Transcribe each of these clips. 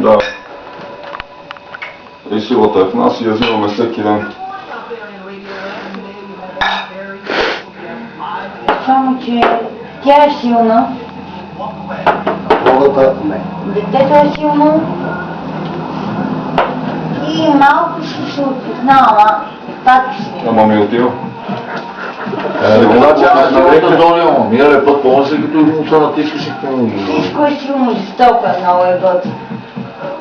Да. И силата е в нас и я взимаме всеки ден. Само, че тя е силна. Водата не. Детето е силно. И малко ще се отпознава. Пак ще. Ама ми отива. Значи аз не река долу, миналия път помня като му се натискаше към... Всичко е силно, жестоко е много е готово.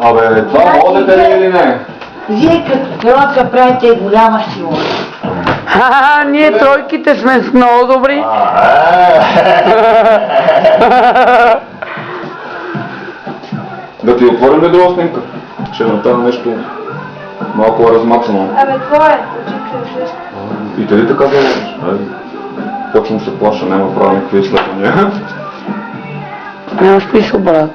Абе, това водите ли или не? Вие като тройка правите голяма сила. Ние тройките сме много добри. Да ти отворим ли друга снимка? Ще натана нещо малко размацано. Абе, какво е? Очаквай също. И те ли така да можеш? Почвам се плаша, няма право никакви изследвания. Няма смисъл, брат.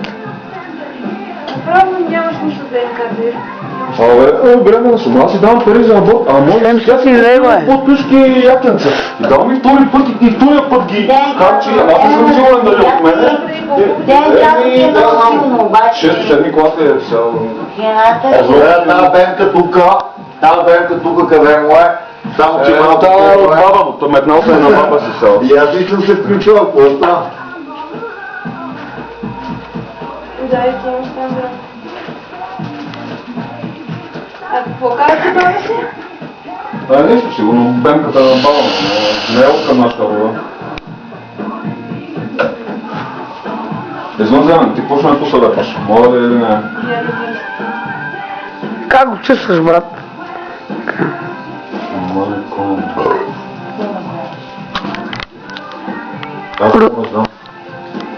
Правно няма смисъл да им казваш. Абе, бременна съм, аз си давам пари за аборт, а може 700 лева е. по-тушки якенца. И давам и втори път и втория път ги харчи, аз не съм сигурен дали от мене. Ден казва, че е много силно, обаче. 6-7 клас е сега. Жената Зоя, тази бенка тука, къде му е? Само, че малко... Това е от баба му, то метнал се е на баба си сега. И аз лично се включвам, какво става? Ударите им стан, брат. А какво казвате, баба си? Да, нещо сигурно, бенката на баба му, не е от към нашата рода. Извънземен, ти какво ще ме посъветваш? Мога ли или не? Я люби. Как го чувстваш, брат? Майко... Аз не знам.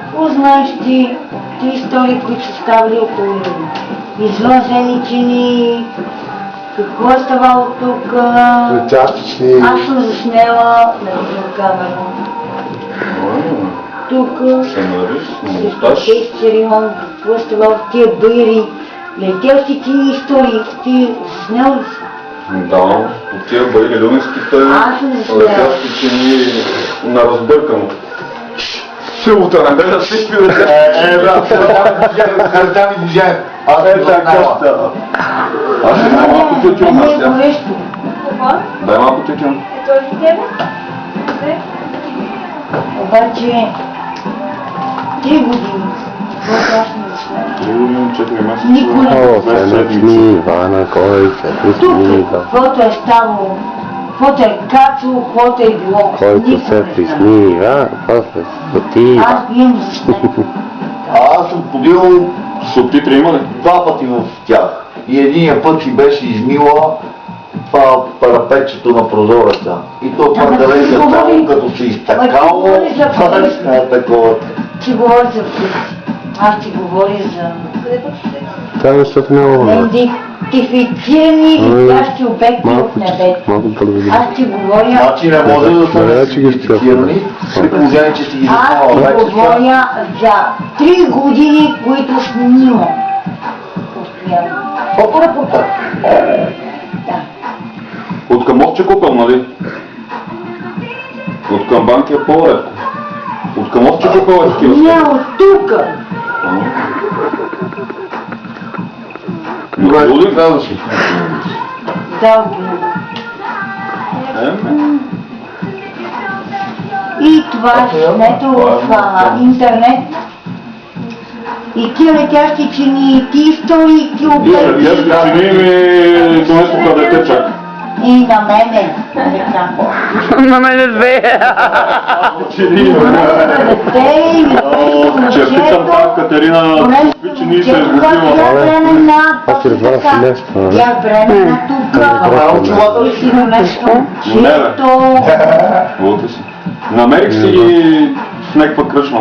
Какво знаеш ти истории, които са ставали около него? Извънземничени, какво е ставало тук? Частични... Аз съм заснела на видеокамера. Тук, Сценарист, с мусташ. Кестерион, какво е ставало в тия бъйри. Летел си ти истории, ти заснел ли си? Да, от тия бъйли люниските Аз съм заснела. летящи чини на разбъркано. Силата на мен всички летят. брат, харта ми движение. Аз не така става. Аз ще дай малко тютюн на Не е сега. горещо. Какво? Дай малко тютюн. Е, той за тебе? Де? Обаче 3 години, когато аз не заснела. 4 месеца. Никой не Седмични, Ивана, кой, седмични, тук, каквото е ставало, каквото е кацало, каквото е било. който никой се не знае. присмива, после отива. Аз бием заснема. Аз съм ходил Субтитри има ли? 2 пъти в тях. И единия път си беше измила това парапетчето на прозореца. И то Ама пърдале ти се говори- става, като се изтакало, говори за това не е такова. Ти говори за птици. Аз ти говоря за Къде пък ще? Това нещо много много. идентифицирани летящи обекти от небето. Малко по-добре. Аз ти говоря, Значи не може да са Добре, че ги идентифицирани, при положение, че си ги аз заснала ти вече. говоря за 3 години, които снимам. Постоянно. Фоторепортаж. От към овче купел, нали? От към банки е по-редко. От към овче купел е такива. Не от тука. Но Лули? Казваш ли? Дълги. И това е снето в интернет. И ти летящи чини, и ти истории, и ти обекти. Вие чини ми донесох къде чак. И на мене. Деца. На мене 2. Чини, Дете и че питам там Катерина, какви чини се е сгубила. Тя бременна, Аз чрез вас така. нещо, нали? Тя бременна тук. Ама очилата ли И си? си нещо, Не, бе. чисто. Лута си. Намерих си ги в някаква кръчма.